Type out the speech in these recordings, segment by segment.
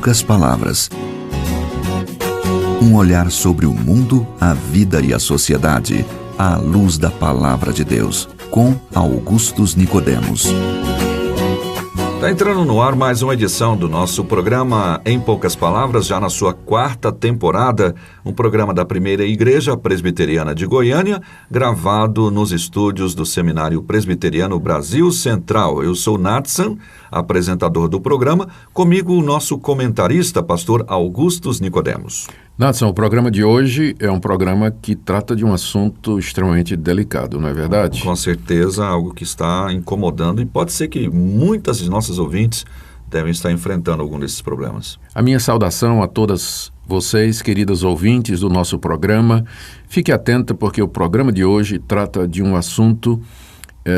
poucas palavras. Um olhar sobre o mundo, a vida e a sociedade, à luz da Palavra de Deus, com Augustus Nicodemos. Está entrando no ar mais uma edição do nosso programa Em Poucas Palavras, já na sua 4ª temporada, um programa da Primeira Igreja Presbiteriana de Goiânia, gravado nos estúdios do Seminário Presbiteriano Brasil Central. Eu sou Natsan, apresentador do programa, comigo o nosso comentarista, pastor Augustus Nicodemos. Natsan, o programa de hoje é um programa que trata de um assunto extremamente delicado, não é verdade? Com certeza, algo que está incomodando e pode ser que muitas de nossas ouvintes devem estar enfrentando algum desses problemas. A minha saudação a todas vocês, queridos ouvintes do nosso programa. Fique atenta porque o programa de hoje trata de um assunto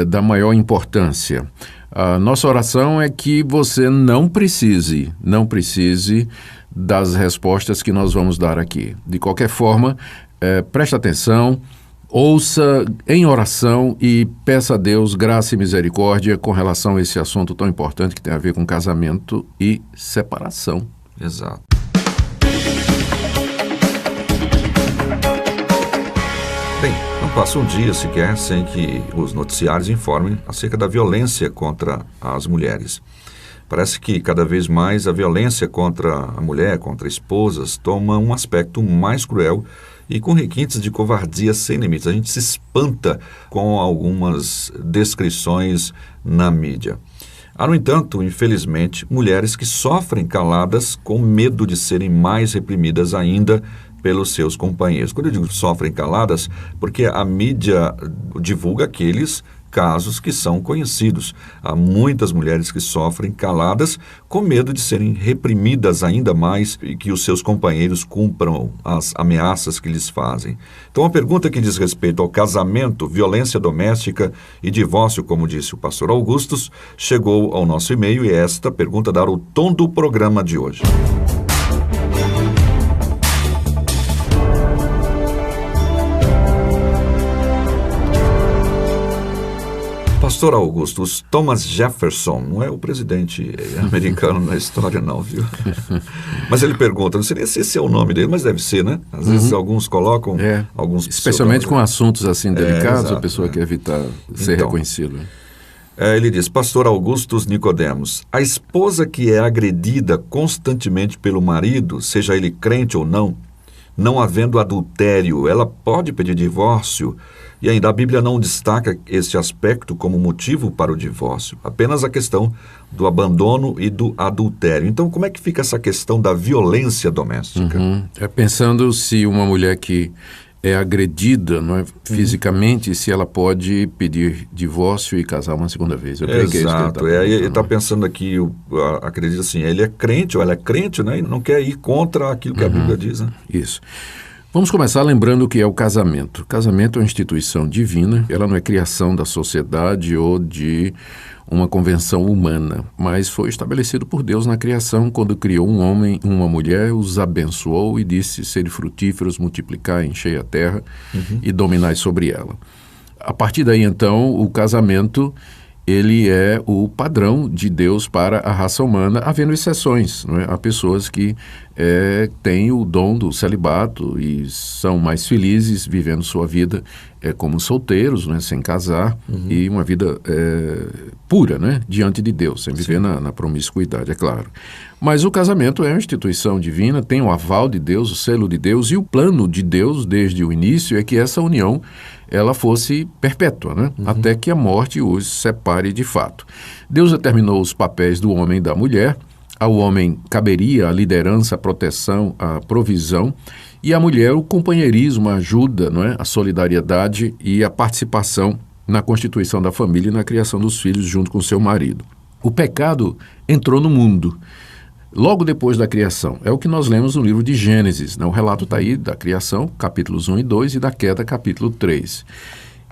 da maior importância. A nossa oração é que você não precise das respostas que nós vamos dar aqui. De qualquer forma, preste atenção, ouça em oração e peça a Deus graça e misericórdia com relação a esse assunto tão importante que tem a ver com casamento e separação. Exato. Bem, não passa um dia sequer sem que os noticiários informem acerca da violência contra as mulheres. Parece que cada vez mais a violência contra a mulher, contra esposas, toma um aspecto mais cruel e com requintes de covardia sem limites. A gente se espanta com algumas descrições na mídia. Há, no entanto, infelizmente, mulheres que sofrem caladas com medo de serem mais reprimidas ainda pelos seus companheiros. Quando eu digo sofrem caladas, porque a mídia divulga aqueles casos que são conhecidos. Há muitas mulheres que sofrem caladas com medo de serem reprimidas ainda mais e que os seus companheiros cumpram as ameaças que lhes fazem. Então, a pergunta que diz respeito ao casamento, violência doméstica e divórcio, como disse o pastor Augustus, chegou ao nosso e-mail e esta pergunta dará o tom do programa de hoje. Pastor Augustus, Thomas Jefferson, não é o presidente americano na história não, viu? Mas ele pergunta, não sei nem se esse é o nome dele, mas deve ser, né? Às vezes alguns colocam alguns... Especialmente com assuntos assim delicados, exato, a pessoa quer evitar ser reconhecido. Ele diz, pastor Augustus Nicodemos, a esposa que é agredida constantemente pelo marido, seja ele crente ou não havendo adultério, ela pode pedir divórcio? E ainda a Bíblia não destaca este aspecto como motivo para o divórcio, apenas a questão do abandono e do adultério. Então, como é que fica essa questão da violência doméstica? Pensando se uma mulher que é agredida, não é, fisicamente, se ela pode pedir divórcio e casar uma segunda vez. Eu creio que é isso que ele está perguntando. Ele está pensando aqui, acredita assim, ele é crente ou ela é crente, né, e não quer ir contra aquilo que a Bíblia diz. Né? Isso. Vamos começar lembrando o que é o casamento. O casamento é uma instituição divina, ela não é criação da sociedade ou de uma convenção humana, mas foi estabelecido por Deus na criação, quando criou um homem e uma mulher, os abençoou e disse, sede frutíferos, multiplicai, enchei a terra e dominai sobre ela. A partir daí, então, o casamento, ele é o padrão de Deus para a raça humana, havendo exceções, não é? Há pessoas que têm o dom do celibato e são mais felizes vivendo sua vida como solteiros, né, sem casar, e uma vida pura, né, diante de Deus, sem viver na promiscuidade, é claro. Mas o casamento é uma instituição divina, tem o aval de Deus, o selo de Deus, e o plano de Deus desde o início é que essa união ela fosse perpétua, né? Até que a morte os separe de fato. Deus determinou os papéis do homem e da mulher. Ao homem caberia a liderança, a proteção, a provisão, e à mulher o companheirismo, a ajuda, não é? A solidariedade e a participação na constituição da família e na criação dos filhos junto com seu marido. O pecado entrou no mundo logo depois da criação. É o que nós lemos no livro de Gênesis, né? O relato está aí da criação, capítulos 1 e 2, e da queda, capítulo 3.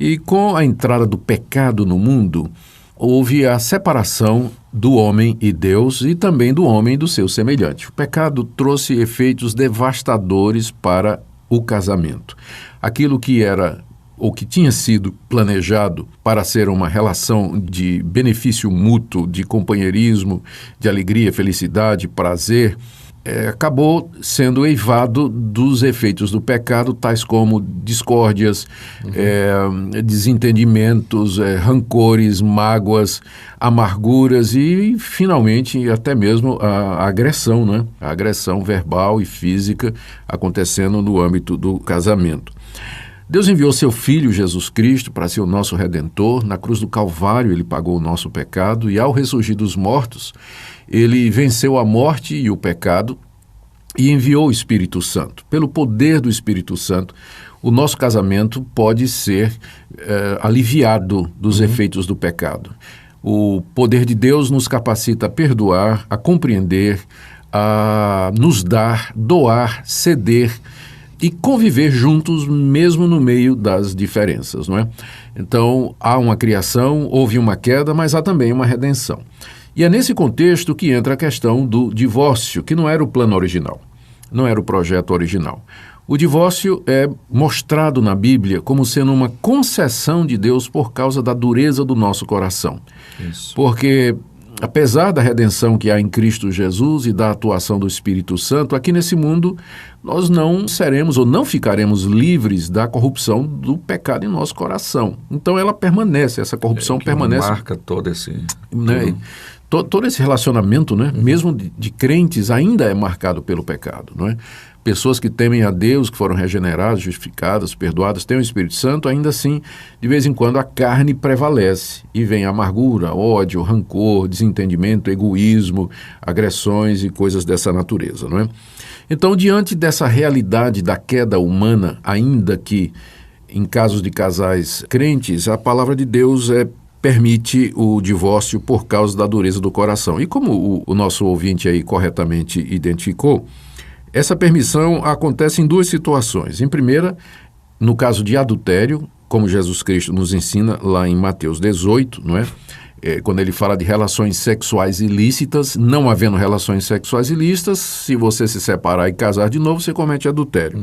E com a entrada do pecado no mundo, houve a separação do homem e Deus e também do homem e do seu semelhante. O pecado trouxe efeitos devastadores para o casamento. Aquilo que era ou que tinha sido planejado para ser uma relação de benefício mútuo, de companheirismo, de alegria, felicidade, prazer, acabou sendo eivado dos efeitos do pecado, tais como discórdias, desentendimentos, rancores, mágoas, amarguras e, finalmente, até mesmo a agressão, né? A agressão verbal e física acontecendo no âmbito do casamento. Deus enviou seu Filho, Jesus Cristo, para ser o nosso Redentor. Na cruz do Calvário, ele pagou o nosso pecado e, ao ressurgir dos mortos, ele venceu a morte e o pecado e enviou o Espírito Santo. Pelo poder do Espírito Santo, o nosso casamento pode ser aliviado dos efeitos do pecado. O poder de Deus nos capacita a perdoar, a compreender, a nos dar, doar, ceder e conviver juntos mesmo no meio das diferenças, não é? Então, há uma criação, houve uma queda, mas há também uma redenção. E é nesse contexto que entra a questão do divórcio, que não era o plano original, não era o projeto original. O divórcio é mostrado na Bíblia como sendo uma concessão de Deus por causa da dureza do nosso coração. Isso. Porque, apesar da redenção que há em Cristo Jesus e da atuação do Espírito Santo, aqui nesse mundo nós não seremos ou não ficaremos livres da corrupção do pecado em nosso coração. Então ela permanece, essa corrupção permanece. Marca todo esse... Né? Todo esse relacionamento, né, mesmo de crentes, ainda é marcado pelo pecado, não é? Pessoas que temem a Deus, que foram regeneradas, justificadas, perdoadas, têm o Espírito Santo, ainda assim, de vez em quando, a carne prevalece e vem amargura, ódio, rancor, desentendimento, egoísmo, agressões e coisas dessa natureza, não é? Então, diante dessa realidade da queda humana, ainda que em casos de casais crentes, a palavra de Deus permite o divórcio por causa da dureza do coração. E como o nosso ouvinte aí corretamente identificou, essa permissão acontece em duas situações. Em primeira, no caso de adultério, como Jesus Cristo nos ensina lá em Mateus 18, não é? Quando ele fala de relações sexuais ilícitas, não havendo relações sexuais ilícitas, se você se separar e casar de novo, você comete adultério.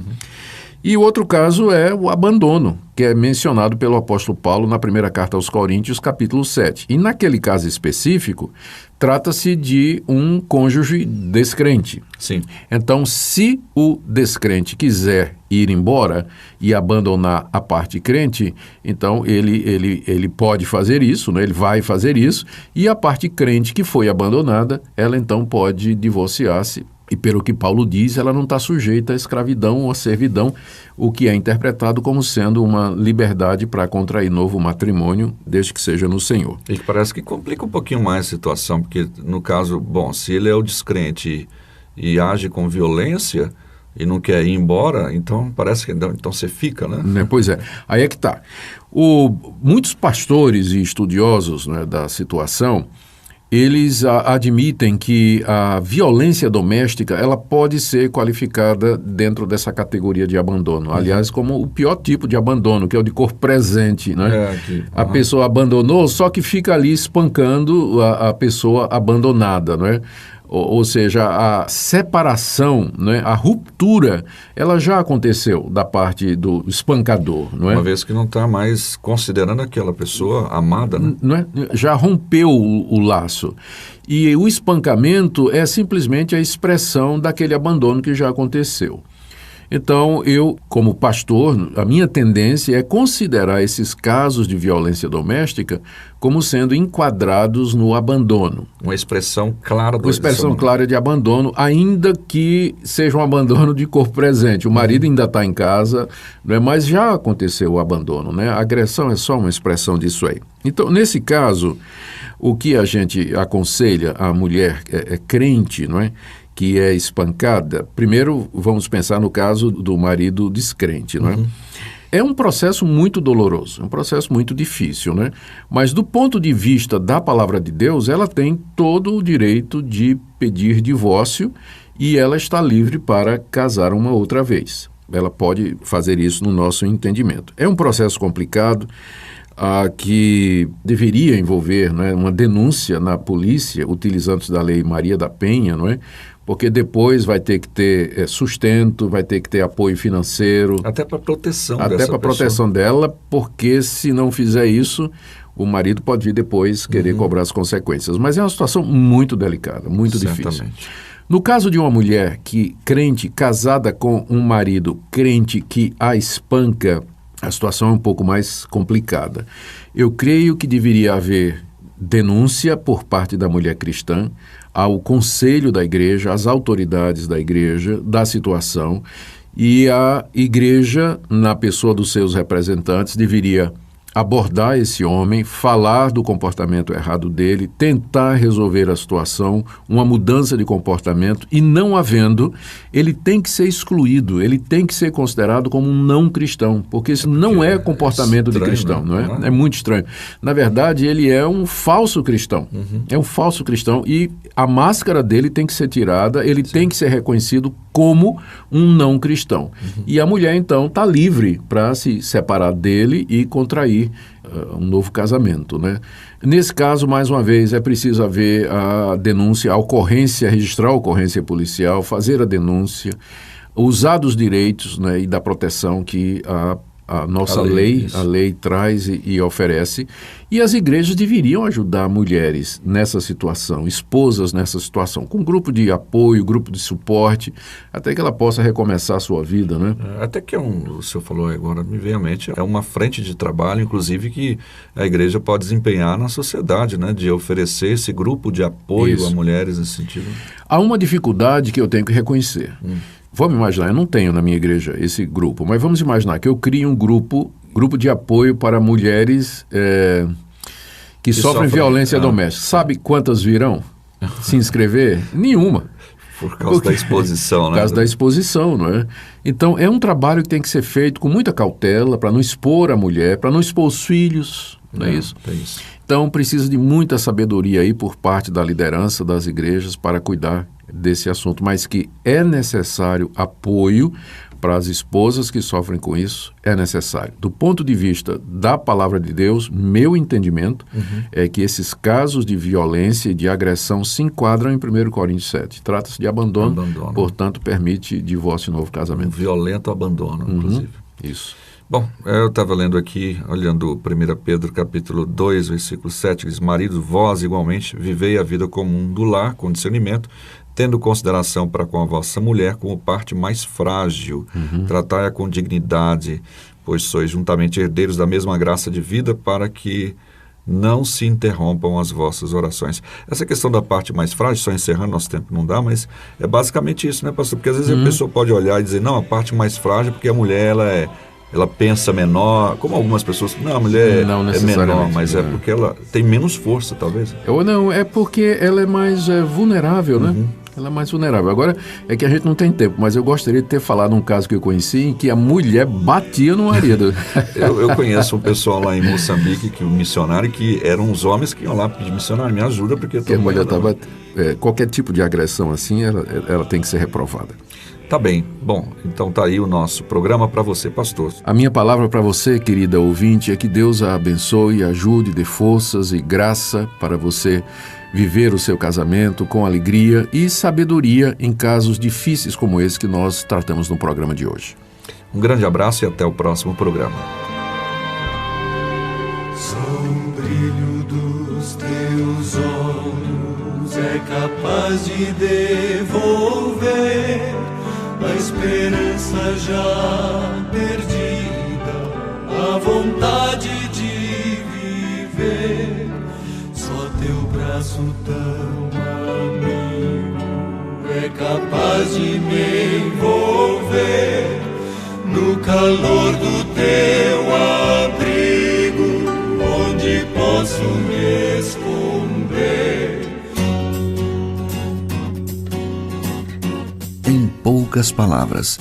E o outro caso é o abandono, que é mencionado pelo apóstolo Paulo na primeira carta aos Coríntios, capítulo 7. E naquele caso específico, trata-se de um cônjuge descrente. Sim. Então, se o descrente quiser ir embora e abandonar a parte crente, então ele pode fazer isso, né? Ele vai fazer isso, e a parte crente que foi abandonada, ela então pode divorciar-se. E pelo que Paulo diz, ela não está sujeita à escravidão ou à servidão, o que é interpretado como sendo uma liberdade para contrair novo matrimônio, desde que seja no Senhor. E que parece que complica um pouquinho mais a situação, porque no caso, bom, se ele é o descrente e age com violência e não quer ir embora, então parece que então você fica, né? Pois é, aí é que está. Muitos pastores e estudiosos, né, da situação, eles admitem que a violência doméstica ela pode ser qualificada dentro dessa categoria de abandono. Aliás, como o pior tipo de abandono, que é o de corpo presente, né? A pessoa abandonou, só que fica ali espancando a pessoa abandonada, não é? Ou seja, a separação, né, a ruptura, ela já aconteceu da parte do espancador, não é? Uma vez que não está mais considerando aquela pessoa amada, né? Não é? Já rompeu o laço. E o espancamento é simplesmente a expressão daquele abandono que já aconteceu. Então, eu, como pastor, a minha tendência é considerar esses casos de violência doméstica como sendo enquadrados no abandono. Uma expressão clara do Uma expressão clara de abandono, ainda que seja um abandono de corpo presente. O marido ainda está em casa, né, mas já aconteceu o abandono, né? A agressão é só uma expressão disso aí. Então, nesse caso, o que a gente aconselha a mulher crente, não é? Que é espancada, primeiro vamos pensar no caso do marido descrente, não é? É um processo muito doloroso, é um processo muito difícil, né? Mas do ponto de vista da palavra de Deus, ela tem todo o direito de pedir divórcio e ela está livre para casar uma outra vez. Ela pode fazer isso no nosso entendimento. É um processo complicado, que deveria envolver, né, uma denúncia na polícia, utilizando-se da Lei Maria da Penha, não é? Porque depois vai ter que ter sustento, vai ter que ter apoio financeiro. Até para proteção dessa pessoa. Até para proteção dela, porque se não fizer isso, o marido pode vir depois querer cobrar as consequências. Mas é uma situação muito delicada, muito difícil. No caso de uma mulher crente, casada com um marido crente que a espanca, a situação é um pouco mais complicada. Eu creio que deveria haver denúncia por parte da mulher cristã ao conselho da igreja, às autoridades da igreja, da situação, e a igreja, na pessoa dos seus representantes, deveria abordar esse homem, falar do comportamento errado dele, tentar resolver a situação, uma mudança de comportamento, e não havendo, ele tem que ser excluído, ele tem que ser considerado como um não cristão, porque isso não é comportamento de cristão, não é? É muito estranho. Na verdade, ele é um falso cristão, é um falso cristão, e a máscara dele tem que ser tirada, ele tem que ser reconhecido como um não cristão. E a mulher, então, está livre para se separar dele e contrair um novo casamento, né? Nesse caso, mais uma vez, é preciso haver a denúncia, a ocorrência, registrar a ocorrência policial, fazer a denúncia, usar dos direitos, né, e da proteção que a nossa lei traz e oferece. E as igrejas deveriam ajudar mulheres nessa situação, esposas nessa situação, com grupo de apoio, grupo de suporte, até que ela possa recomeçar a sua vida, né? Até que o senhor falou agora, me veio à mente, é uma frente de trabalho, inclusive, que a igreja pode desempenhar na sociedade, né? De oferecer esse grupo de apoio a mulheres nesse sentido. Há uma dificuldade que eu tenho que reconhecer. Vamos imaginar, eu não tenho na minha igreja esse grupo, mas vamos imaginar que eu crie um grupo de apoio para mulheres que sofrem violência doméstica. Sabe quantas virão se inscrever? Nenhuma. Por causa da exposição, né? Por causa da exposição, não é? Então, é um trabalho que tem que ser feito com muita cautela para não expor a mulher, para não expor os filhos, não é isso? É isso. Então, precisa de muita sabedoria aí por parte da liderança das igrejas para cuidar desse assunto, mas que é necessário apoio para as esposas que sofrem com isso, é necessário. Do ponto de vista da palavra de Deus, meu entendimento é que esses casos de violência e de agressão se enquadram em 1 Coríntios 7. Trata-se de abandono, portanto, permite divórcio e novo casamento. Um violento abandono, inclusive. Isso. Bom, eu estava lendo aqui, olhando 1 Pedro capítulo 2, versículo 7, diz: maridos, vós igualmente vivei a vida comum do lar com discernimento, tendo consideração para com a vossa mulher como parte mais frágil, tratai-a com dignidade, pois sois juntamente herdeiros da mesma graça de vida, para que não se interrompam as vossas orações. Essa questão da parte mais frágil, só encerrando, nosso tempo não dá, mas é basicamente isso, né, pastor? Porque às vezes a pessoa pode olhar e dizer, não, a parte mais frágil é porque a mulher, ela pensa menor, como algumas pessoas, não, a mulher é menor, mas é porque ela tem menos força, talvez. Ou não, é porque ela é mais vulnerável, né? Ela é mais vulnerável. Agora, é que a gente não tem tempo, mas eu gostaria de ter falado um caso que eu conheci em que a mulher batia no marido. eu conheço um pessoal lá em Moçambique, um missionário, que eram os homens que iam lá pedir, missionário, me ajuda, porque a mulher estava... qualquer tipo de agressão assim, ela tem que ser reprovada. Tá bem. Bom, então tá aí o nosso programa para você, pastor. A minha palavra para você, querida ouvinte, é que Deus a abençoe, ajude, dê forças e graça para você viver o seu casamento com alegria e sabedoria em casos difíceis como esse que nós tratamos no programa de hoje. Um grande abraço e até o próximo programa. Só o brilho dos teus olhos é capaz de devolver a esperança já perdida, a vontade de viver. Só teu braço tão amigo é capaz de me envolver no calor do teu abrigo, onde posso me esconder. Em poucas palavras,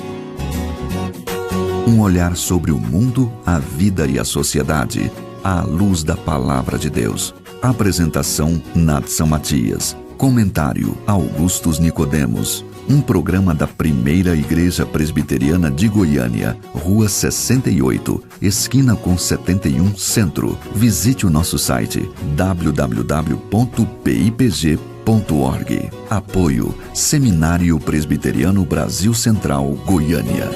um olhar sobre o mundo, a vida e a sociedade, à luz da Palavra de Deus. Apresentação, Nadson Matias. Comentário, Augustus Nicodemos. Um programa da Primeira Igreja Presbiteriana de Goiânia, Rua 68, esquina com 71, Centro. Visite o nosso site www.pipg.org. Apoio, Seminário Presbiteriano Brasil Central, Goiânia.